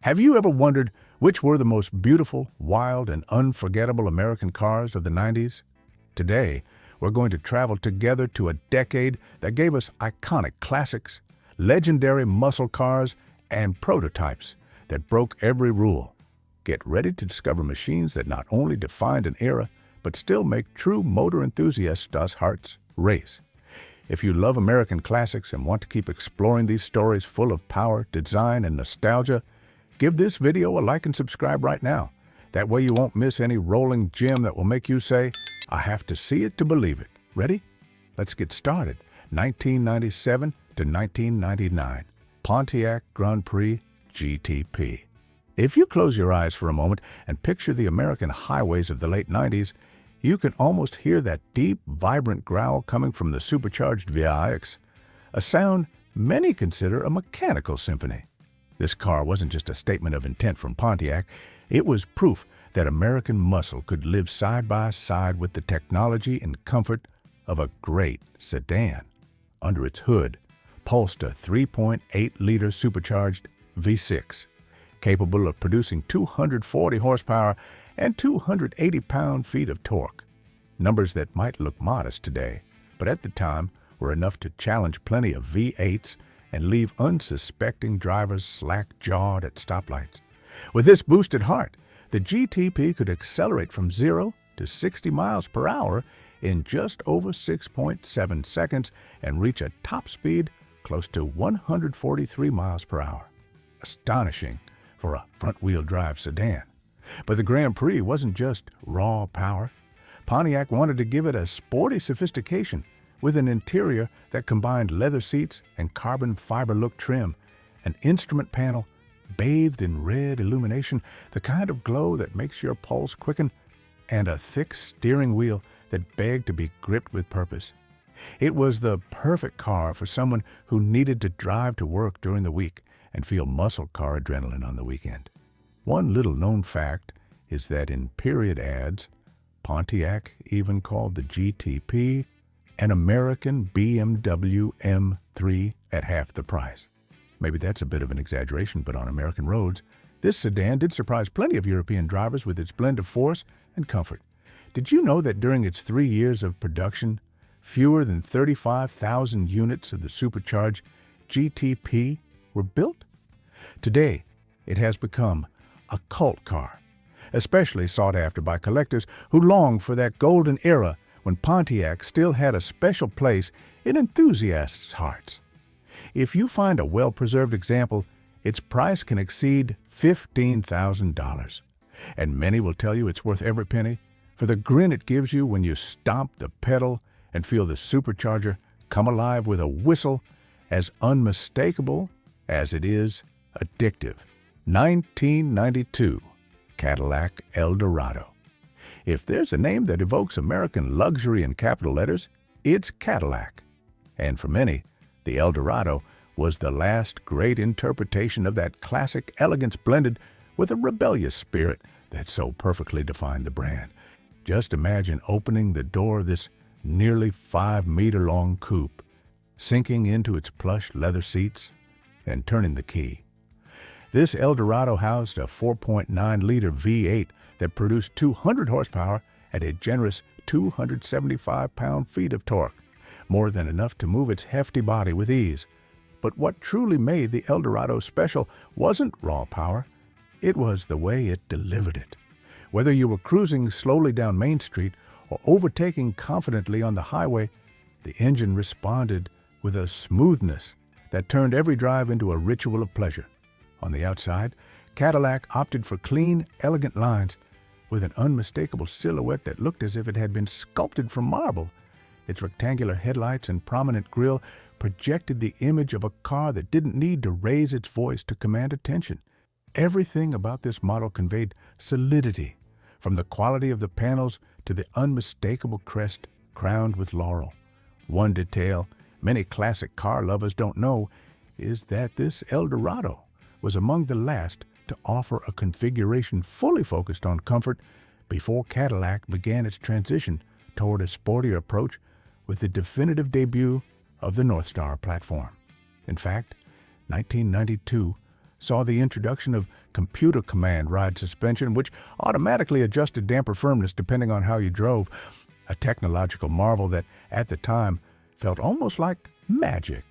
Have you ever wondered which were the most beautiful, wild, and unforgettable American cars of the 90s? Today, we're going to travel together to a decade that gave us iconic classics, legendary muscle cars, and prototypes that broke every rule. Get ready to discover machines that not only defined an era, but still make true motor enthusiasts' hearts race. If you love American classics and want to keep exploring these stories full of power, design, and nostalgia, give this video a like and subscribe right now. That way you won't miss any rolling gem that will make you say, I have to see it to believe it. Ready? Let's get started. 1997 to 1999. Pontiac Grand Prix GTP. If you close your eyes for a moment and picture the American highways of the late 90s, you can almost hear that deep, vibrant growl coming from the supercharged VIX, a sound many consider a mechanical symphony. This car wasn't just a statement of intent from Pontiac, it was proof that American muscle could live side by side with the technology and comfort of a great sedan. Under its hood pulsed a 3.8-liter supercharged V6, capable of producing 240 horsepower and 280 pound-feet of torque. Numbers that might look modest today, but at the time were enough to challenge plenty of V8s and leave unsuspecting drivers slack-jawed at stoplights. With this boosted heart, the GTP could accelerate from 0 to 60 miles per hour in just over 6.7 seconds and reach a top speed close to 143 miles per hour. Astonishing for a front-wheel drive sedan. But the Grand Prix wasn't just raw power. Pontiac wanted to give it a sporty sophistication with an interior that combined leather seats and carbon fiber look trim, an instrument panel bathed in red illumination, the kind of glow that makes your pulse quicken, and a thick steering wheel that begged to be gripped with purpose. It was the perfect car for someone who needed to drive to work during the week and feel muscle car adrenaline on the weekend. One little-known fact is that in period ads, Pontiac even called the GTP an American BMW M3 at half the price. Maybe that's a bit of an exaggeration, but on American roads, this sedan did surprise plenty of European drivers with its blend of force and comfort. Did you know that during its 3 years of production, fewer than 35,000 units of the supercharged GTP were built? Today, it has become a cult car, especially sought after by collectors who long for that golden era when Pontiac still had a special place in enthusiasts' hearts. If you find a well-preserved example, its price can exceed $15,000. And many will tell you it's worth every penny for the grin it gives you when you stomp the pedal and feel the supercharger come alive with a whistle as unmistakable as it is addictive. 1992 Cadillac Eldorado. If there's a name that evokes American luxury in capital letters, it's Cadillac. And for many, the Eldorado was the last great interpretation of that classic elegance blended with a rebellious spirit that so perfectly defined the brand. Just imagine opening the door of this nearly 5-meter-long coupe, sinking into its plush leather seats, and turning the key. This Eldorado housed a 4.9-liter V8 that produced 200 horsepower at a generous 275 pound-feet of torque, more than enough to move its hefty body with ease. But what truly made the Eldorado special wasn't raw power, it was the way it delivered it. Whether you were cruising slowly down Main Street or overtaking confidently on the highway, the engine responded with a smoothness that turned every drive into a ritual of pleasure. On the outside, Cadillac opted for clean, elegant lines with an unmistakable silhouette that looked as if it had been sculpted from marble. Its rectangular headlights and prominent grille projected the image of a car that didn't need to raise its voice to command attention. Everything about this model conveyed solidity, from the quality of the panels to the unmistakable crest crowned with laurel. One detail many classic car lovers don't know is that this Eldorado was among the last to offer a configuration fully focused on comfort before Cadillac began its transition toward a sportier approach with the definitive debut of the North Star platform. In fact, 1992 saw the introduction of computer command ride suspension, which automatically adjusted damper firmness depending on how you drove, a technological marvel that, at the time, felt almost like magic.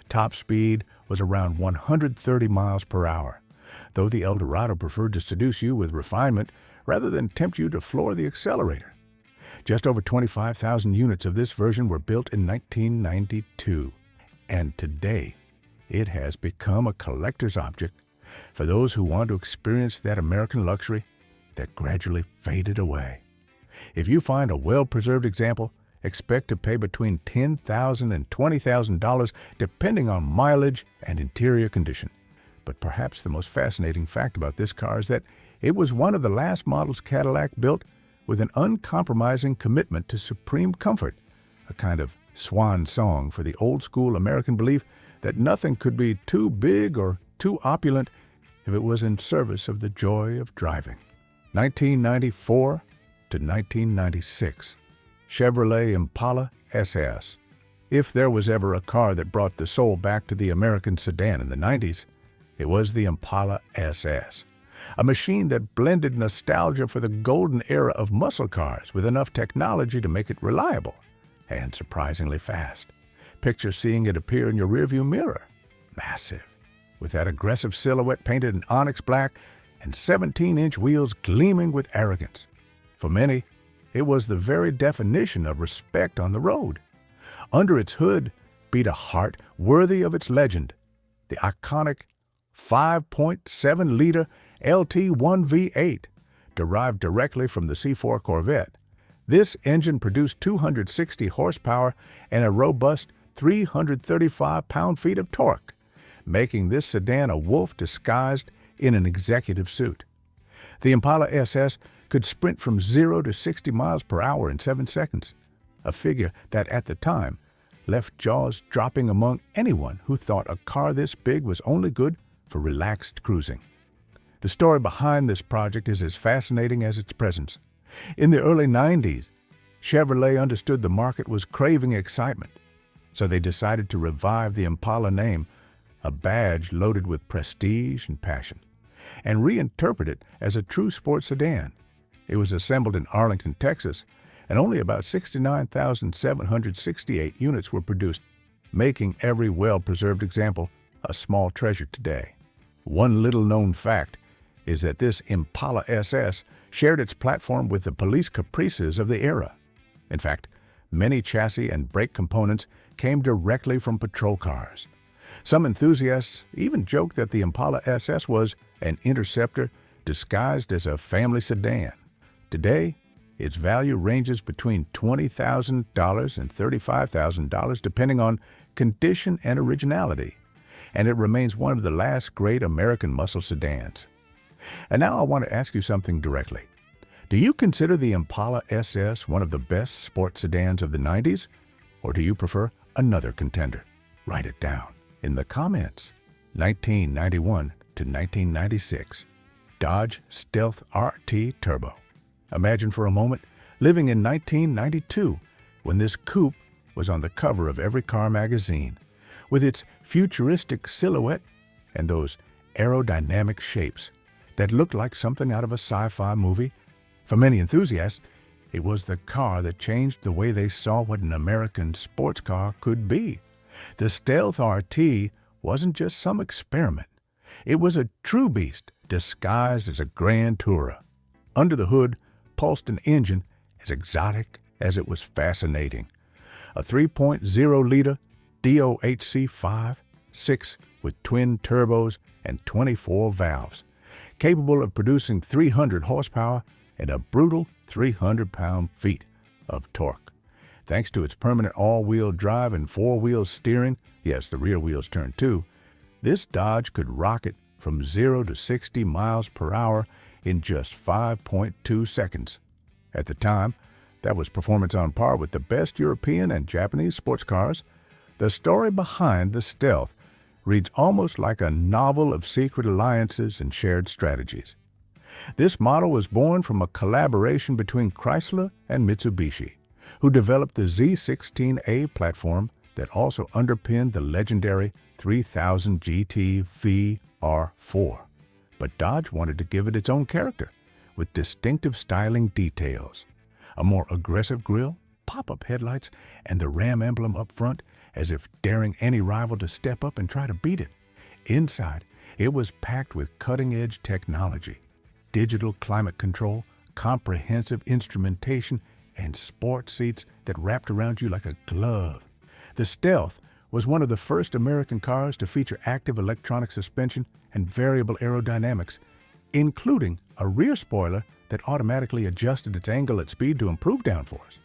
Top speed was around 130 miles per hour, though the Eldorado preferred to seduce you with refinement rather than tempt you to floor the accelerator. Just over 25,000 units of this version were built in 1992, and today it has become a collector's object for those who want to experience that American luxury that gradually faded away. If you find a well-preserved example, expect to pay between $10,000 and $20,000 depending on mileage and interior condition. But perhaps the most fascinating fact about this car is that it was one of the last models Cadillac built with an uncompromising commitment to supreme comfort, a kind of swan song for the old-school American belief that nothing could be too big or too opulent if it was in service of the joy of driving. 1994 to 1996. Chevrolet Impala SS. If there was ever a car that brought the soul back to the American sedan in the 90s, it was the Impala SS. A machine that blended nostalgia for the golden era of muscle cars with enough technology to make it reliable and surprisingly fast. Picture seeing it appear in your rearview mirror. Massive, with that aggressive silhouette painted in onyx black and 17-inch wheels gleaming with arrogance. For many, it was the very definition of respect on the road. Under its hood beat a heart worthy of its legend, the iconic 5.7-liter LT1 V8, derived directly from the C4 Corvette. This engine produced 260 horsepower and a robust 335 pound-feet of torque, making this sedan a wolf disguised in an executive suit. The Impala SS could sprint from 0 to 60 miles per hour in 7 seconds, a figure that at the time left jaws dropping among anyone who thought a car this big was only good for relaxed cruising. The story behind this project is as fascinating as its presence. In the early 90s, Chevrolet understood the market was craving excitement, so they decided to revive the Impala name, a badge loaded with prestige and passion, and reinterpret it as a true sports sedan. It was assembled in Arlington, Texas, and only about 69,768 units were produced, making every well-preserved example a small treasure today. One little-known fact is that this Impala SS shared its platform with the police caprices of the era. In fact, many chassis and brake components came directly from patrol cars. Some enthusiasts even joked that the Impala SS was an Interceptor disguised as a family sedan. Today, its value ranges between $20,000 and $35,000 depending on condition and originality, and it remains one of the last great American muscle sedans. And now I want to ask you something directly. Do you consider the Impala SS one of the best sports sedans of the 90s, or do you prefer another contender? Write it down in the comments. 1991 to 1996. Dodge Stealth RT Turbo. Imagine for a moment living in 1992 when this coupe was on the cover of every car magazine, with its futuristic silhouette and those aerodynamic shapes that looked like something out of a sci-fi movie. For many enthusiasts, it was the car that changed the way they saw what an American sports car could be. The Stealth RT wasn't just some experiment. It was a true beast disguised as a Grand Tourer. Under the hood pulsed an engine as exotic as it was fascinating. A 3.0-liter DOHC 5.6 with twin turbos and 24 valves, capable of producing 300 horsepower and a brutal 300 pound-feet of torque. Thanks to its permanent all-wheel drive and four-wheel steering, yes, the rear wheels turn too, this Dodge could rocket from 0 to 60 miles per hour in just 5.2 seconds. At the time, that was performance on par with the best European and Japanese sports cars. The story behind the Stealth reads almost like a novel of secret alliances and shared strategies. This model was born from a collaboration between Chrysler and Mitsubishi, who developed the Z16A platform that also underpinned the legendary 3000 GT V R4. But Dodge wanted to give it its own character, with distinctive styling details. A more aggressive grille, pop-up headlights, and the Ram emblem up front, as if daring any rival to step up and try to beat it. Inside, it was packed with cutting-edge technology, digital climate control, comprehensive instrumentation, and sport seats that wrapped around you like a glove. The Stealth was one of the first American cars to feature active electronic suspension and variable aerodynamics, including a rear spoiler that automatically adjusted its angle at speed to improve downforce.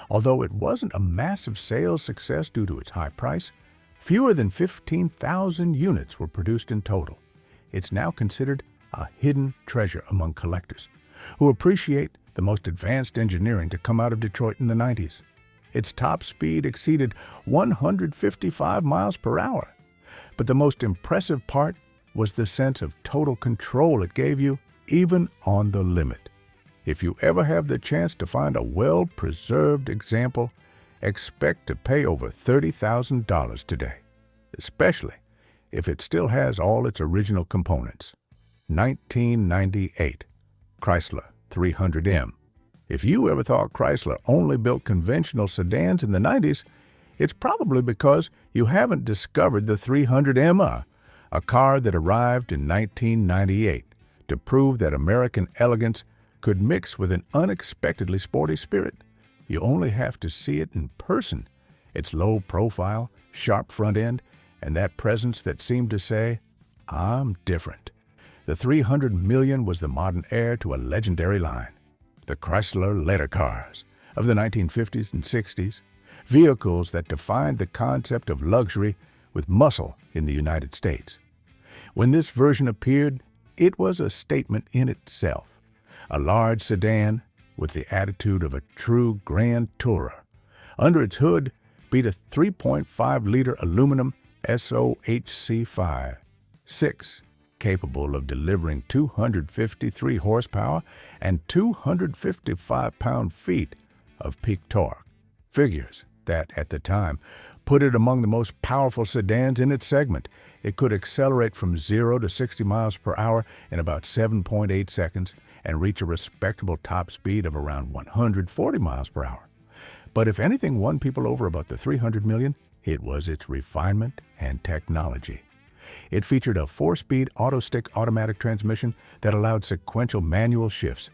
Although it wasn't a massive sales success due to its high price, fewer than 15,000 units were produced in total. It's now considered a hidden treasure among collectors who appreciate the most advanced engineering to come out of Detroit in the 90s. Its top speed exceeded 155 miles per hour. But the most impressive part was the sense of total control it gave you, even on the limit. If you ever have the chance to find a well-preserved example, expect to pay over $30,000 today, especially if it still has all its original components. 1998 Chrysler 300M. If you ever thought Chrysler only built conventional sedans in the 90s, it's probably because you haven't discovered the 300M, a car that arrived in 1998 to prove that American elegance could mix with an unexpectedly sporty spirit. You only have to see it in person. Its low profile, sharp front end, and that presence that seemed to say, "I'm different." The 300 million was the modern heir to a legendary line. The Chrysler letter cars of the 1950s and 60s, vehicles that defined the concept of luxury with muscle in the United States. When this version appeared, it was a statement in itself. A large sedan with the attitude of a true grand tourer. Under its hood beat a 3.5-liter aluminum SOHC 6, capable of delivering 253 horsepower and 255 pound-feet of peak torque. Figures that, at the time, put it among the most powerful sedans in its segment. It could accelerate from 0 to 60 miles per hour in about 7.8 seconds and reach a respectable top speed of around 140 miles per hour. But if anything won people over about the 300 million, it was its refinement and technology. It featured a 4-speed auto-stick automatic transmission that allowed sequential manual shifts,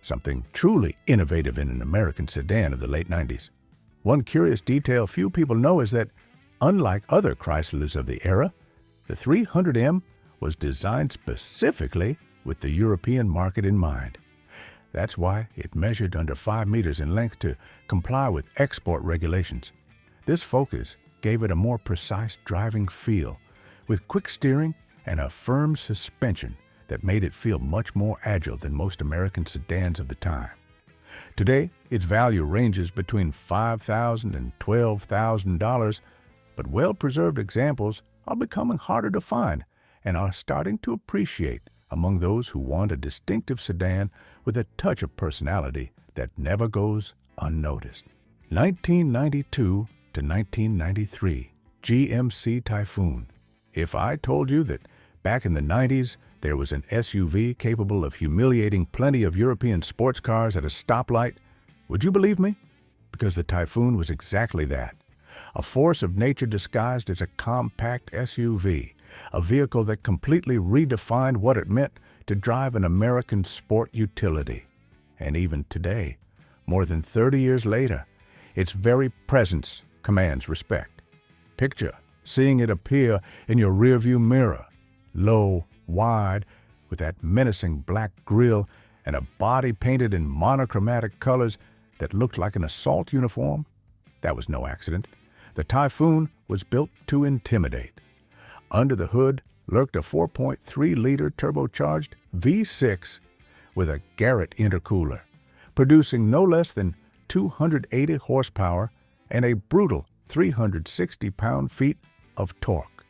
something truly innovative in an American sedan of the late 90s. One curious detail few people know is that, unlike other Chryslers of the era, the 300M was designed specifically with the European market in mind. That's why it measured under 5 meters in length to comply with export regulations. This focus gave it a more precise driving feel, with quick steering and a firm suspension that made it feel much more agile than most American sedans of the time. Today, its value ranges between $5,000 and $12,000, but well-preserved examples are becoming harder to find and are starting to appreciate among those who want a distinctive sedan with a touch of personality that never goes unnoticed. 1992 to 1993, GMC Typhoon. If I told you that back in the 90s, there was an SUV capable of humiliating plenty of European sports cars at a stoplight, would you believe me? Because the Typhoon was exactly that. A force of nature disguised as a compact SUV, a vehicle that completely redefined what it meant to drive an American sport utility. And even today, more than 30 years later, its very presence commands respect. Picture seeing it appear in your rearview mirror, low, wide, with that menacing black grille and a body painted in monochromatic colors that looked like an assault uniform. That was no accident. The Typhoon was built to intimidate. Under the hood lurked a 4.3-liter turbocharged V6 with a Garrett intercooler, producing no less than 280 horsepower and a brutal 360 pound-feet of torque.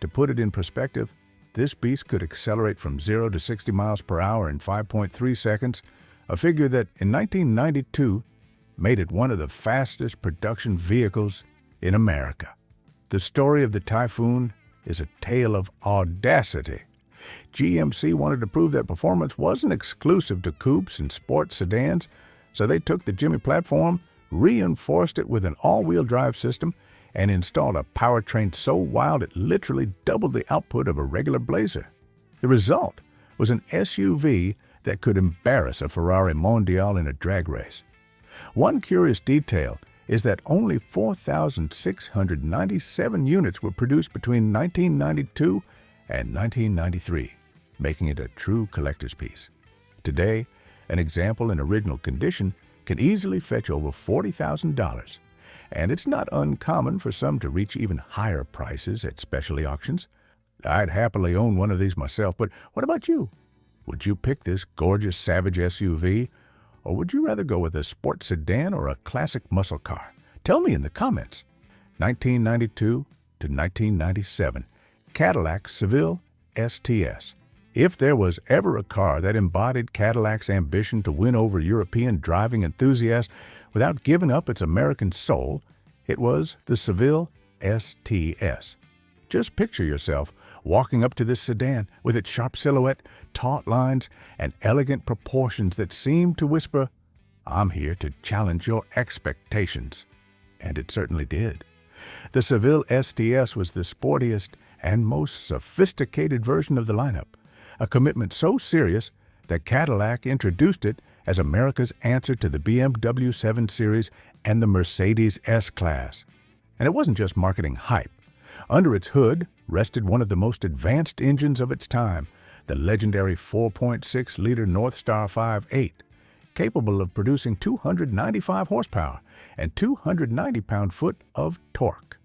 To put it in perspective, this beast could accelerate from 0 to 60 miles per hour in 5.3 seconds, a figure that in 1992 made it one of the fastest production vehicles in America. The story of the Typhoon is a tale of audacity, GMC wanted to prove that performance wasn't exclusive to coupes and sports sedans, so they took the Jimmy platform, reinforced it with an all-wheel drive system, and installed a powertrain so wild it literally doubled the output of a regular Blazer. The result was an SUV that could embarrass a Ferrari Mondial in a drag race. One curious detail is that only 4,697 units were produced between 1992 and 1993, making it a true collector's piece. Today, an example in original condition can easily fetch over $40,000, and it's not uncommon for some to reach even higher prices at specialty auctions. I'd happily own one of these myself, but what about you? Would you pick this gorgeous Savage SUV, or would you rather go with a sports sedan or a classic muscle car? Tell me in the comments. 1992 to 1997, Cadillac Seville STS. If there was ever a car that embodied Cadillac's ambition to win over European driving enthusiasts without giving up its American soul, it was the Seville STS. Just picture yourself walking up to this sedan with its sharp silhouette, taut lines, and elegant proportions that seem to whisper, "I'm here to challenge your expectations." And it certainly did. The Seville STS was the sportiest and most sophisticated version of the lineup, a commitment so serious that Cadillac introduced it as America's answer to the BMW 7 Series and the Mercedes S-Class. And it wasn't just marketing hype. Under its hood rested one of the most advanced engines of its time, the legendary 4.6-liter Northstar 5.8, capable of producing 295 horsepower and 290 pound-foot of torque.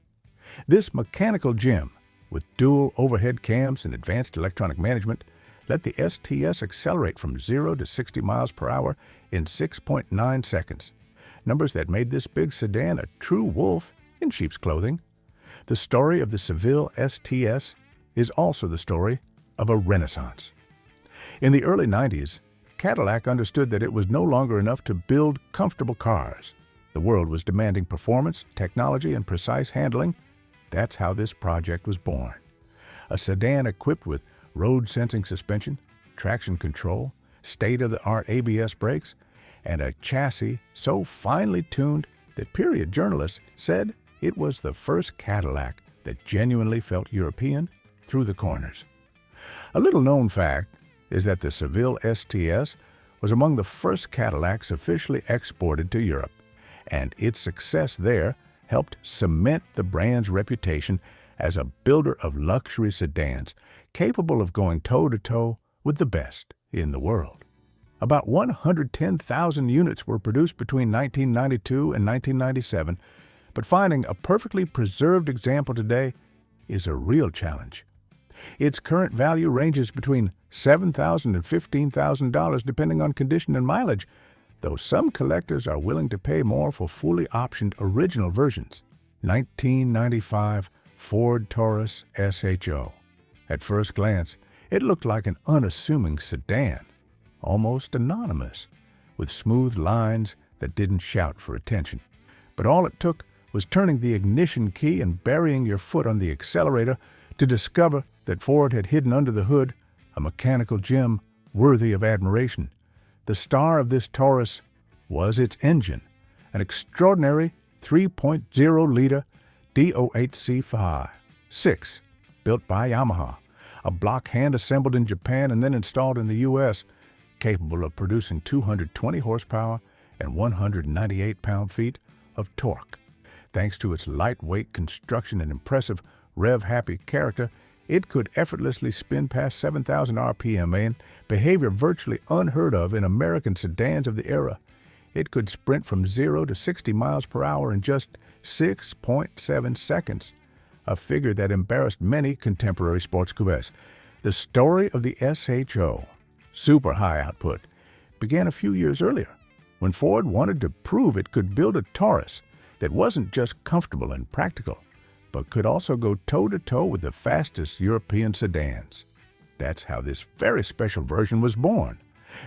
This mechanical gem, with dual overhead cams and advanced electronic management, let the STS accelerate from 0 to 60 miles per hour in 6.9 seconds, numbers that made this big sedan a true wolf in sheep's clothing. The story of the Seville STS is also the story of a renaissance. In the early 90s, Cadillac understood that it was no longer enough to build comfortable cars. The world was demanding performance, technology, and precise handling. That's how this project was born. A sedan equipped with road-sensing suspension, traction control, state-of-the-art ABS brakes, and a chassis so finely tuned that period journalists said it was the first Cadillac that genuinely felt European through the corners. A little-known fact is that the Seville STS was among the first Cadillacs officially exported to Europe, and its success there helped cement the brand's reputation as a builder of luxury sedans capable of going toe-to-toe with the best in the world. About 110,000 units were produced between 1992 and 1997, but finding a perfectly preserved example today is a real challenge. Its current value ranges between $7,000 and $15,000 depending on condition and mileage, though some collectors are willing to pay more for fully optioned original versions. 1995 Ford Taurus SHO. At first glance, it looked like an unassuming sedan, almost anonymous, with smooth lines that didn't shout for attention. But all it took was turning the ignition key and burying your foot on the accelerator to discover that Ford had hidden under the hood a mechanical gem worthy of admiration. The star of this Taurus was its engine, an extraordinary 3.0-liter DOHC-6, built by Yamaha, a block hand-assembled in Japan and then installed in the U.S., capable of producing 220 horsepower and 198 pound-feet of torque. Thanks to its lightweight construction and impressive rev-happy character, it could effortlessly spin past 7,000 RPM, a behavior virtually unheard of in American sedans of the era. It could sprint from 0 to 60 miles per hour in just 6.7 seconds, a figure that embarrassed many contemporary sports coupes. The story of the SHO, super high output, began a few years earlier, when Ford wanted to prove it could build a Taurus that wasn't just comfortable and practical, but could also go toe-to-toe with the fastest European sedans. That's how this very special version was born,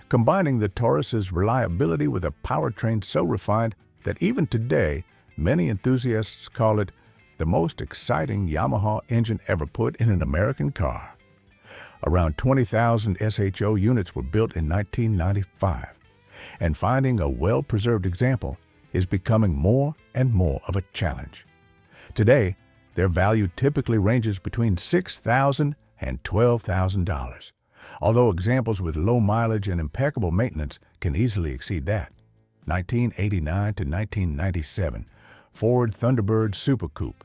combining the Taurus's reliability with a powertrain so refined that even today, many enthusiasts call it the most exciting Yamaha engine ever put in an American car. Around 20,000 SHO units were built in 1995, and finding a well-preserved example is becoming more and more of a challenge. Today, their value typically ranges between $6,000 and $12,000, although examples with low mileage and impeccable maintenance can easily exceed that. 1989 to 1997, Ford Thunderbird Super Coupe.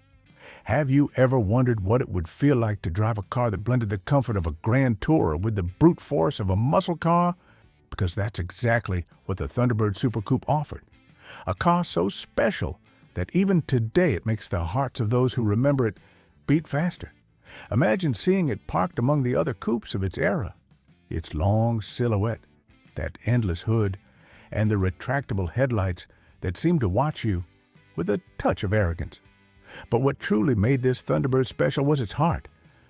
Have you ever wondered what it would feel like to drive a car that blended the comfort of a Grand Tourer with the brute force of a muscle car? Because that's exactly what the Thunderbird Super Coupe offered. A car so special that even today it makes the hearts of those who remember it beat faster. Imagine seeing it parked among the other coupes of its era. Its long silhouette, that endless hood, and the retractable headlights that seem to watch you with a touch of arrogance. But what truly made this Thunderbird special was its heart,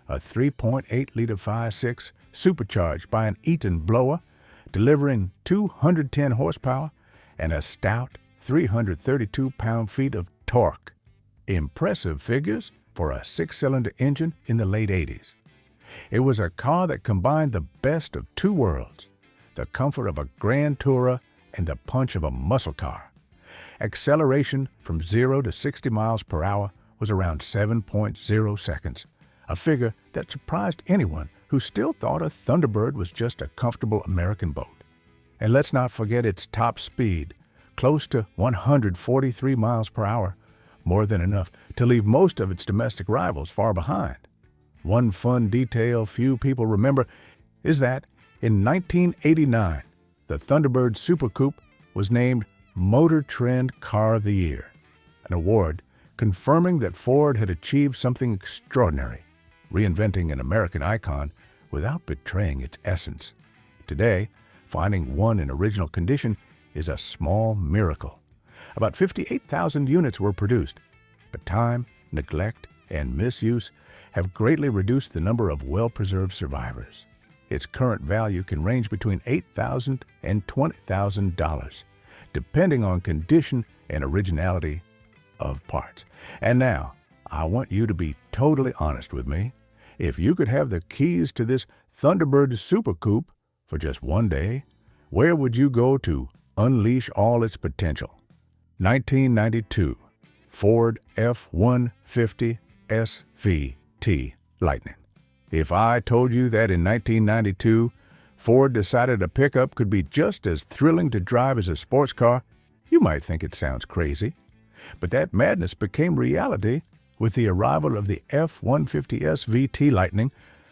a 3.8-liter 5.6 supercharged by an Eaton blower, delivering 210 horsepower and a stout 332 pound-feet of torque. Impressive figures for a six-cylinder engine in the late 80s. It was a car that combined the best of two worlds, the comfort of a Grand Tourer and the punch of a muscle car. Acceleration from 0 to 60 miles per hour was around 7.0 seconds, a figure that surprised anyone who still thought a Thunderbird was just a comfortable American boat. And let's not forget its top speed, close to 143 miles per hour, more than enough to leave most of its domestic rivals far behind. One fun detail few people remember is that in 1989, the Thunderbird Super Coupe was named Motor Trend Car of the Year, an award confirming that Ford had achieved something extraordinary, reinventing an American icon without betraying its essence. Today, finding one in original condition is a small miracle. About 58,000 units were produced, but time, neglect, and misuse have greatly reduced the number of well-preserved survivors. Its current value can range between $8,000 and $20,000, depending on condition and originality of parts. And now, I want you to be totally honest with me. If you could have the keys to this Thunderbird Super Coupe for just one day, where would you go to unleash all its potential? 1992 Ford F-150 SVT Lightning. If I told you that in 1992, Ford decided a pickup could be just as thrilling to drive as a sports car, you might think it sounds crazy. But that madness became reality with the arrival of the F-150 SVT Lightning,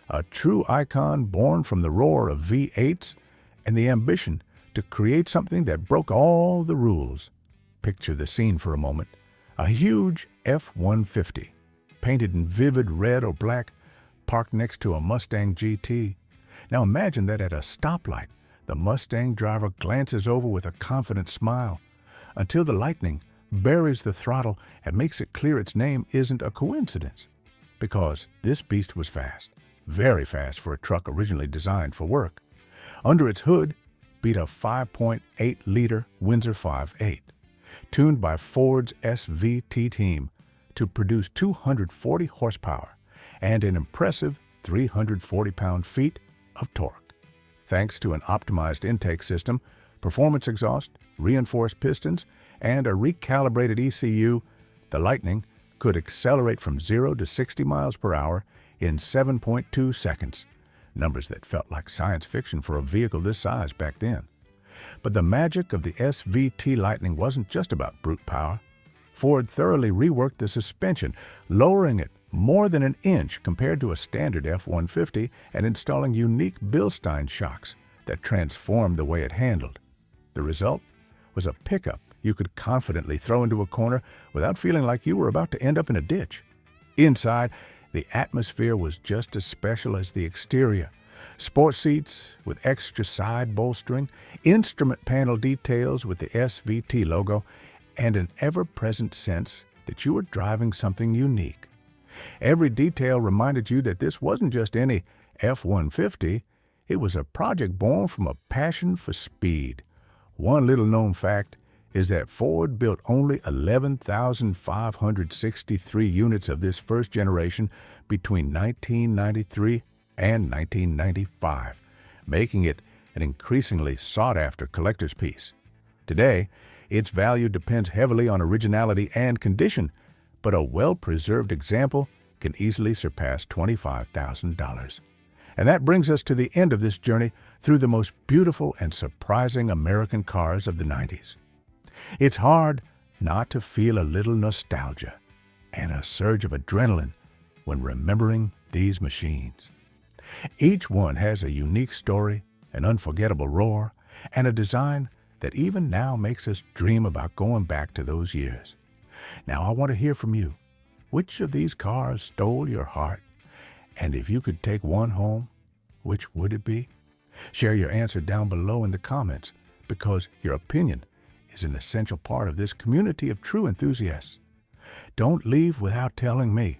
a true icon born from the roar of V8s and the ambition to create something that broke all the rules. Picture the scene for a moment. A huge F-150, painted in vivid red or black, parked next to a Mustang GT. Now imagine that at a stoplight, the Mustang driver glances over with a confident smile, until the Lightning buries the throttle and makes it clear its name isn't a coincidence. Because this beast was fast, very fast for a truck originally designed for work. Under its hood beat a 5.8-liter Windsor 5.8, tuned by Ford's SVT team to produce 240 horsepower and an impressive 340 pound-feet of torque. Thanks to an optimized intake system, performance exhaust, reinforced pistons, and a recalibrated ECU, the Lightning could accelerate from 0 to 60 miles per hour in 7.2 seconds, numbers that felt like science fiction for a vehicle this size back then. But the magic of the SVT Lightning wasn't just about brute power. Ford thoroughly reworked the suspension, lowering it more than an inch compared to a standard F-150 and installing unique Bilstein shocks that transformed the way it handled. The result was a pickup you could confidently throw into a corner without feeling like you were about to end up in a ditch. Inside, the atmosphere was just as special as the exterior. Sport seats with extra side bolstering, instrument panel details with the SVT logo, and an ever-present sense that you were driving something unique. Every detail reminded you that this wasn't just any F-150, it was a project born from a passion for speed. One little-known fact is that Ford built only 11,563 units of this first generation between 1993 and 1995, making it an increasingly sought-after collector's piece. Today, its value depends heavily on originality and condition, but a well-preserved example can easily surpass $25,000. And that brings us to the end of this journey through the most beautiful and surprising American cars of the 90s. It's hard not to feel a little nostalgia and a surge of adrenaline when remembering these machines. Each one has a unique story, an unforgettable roar, and a design that even now makes us dream about going back to those years. Now I want to hear from you. Which of these cars stole your heart? And if you could take one home, which would it be? Share your answer down below in the comments, because your opinion is an essential part of this community of true enthusiasts. Don't leave without telling me.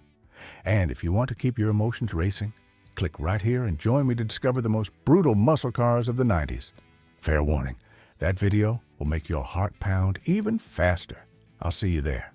And if you want to keep your emotions racing, click right here and join me to discover the most brutal muscle cars of the 90s. Fair warning, that video will make your heart pound even faster. I'll see you there.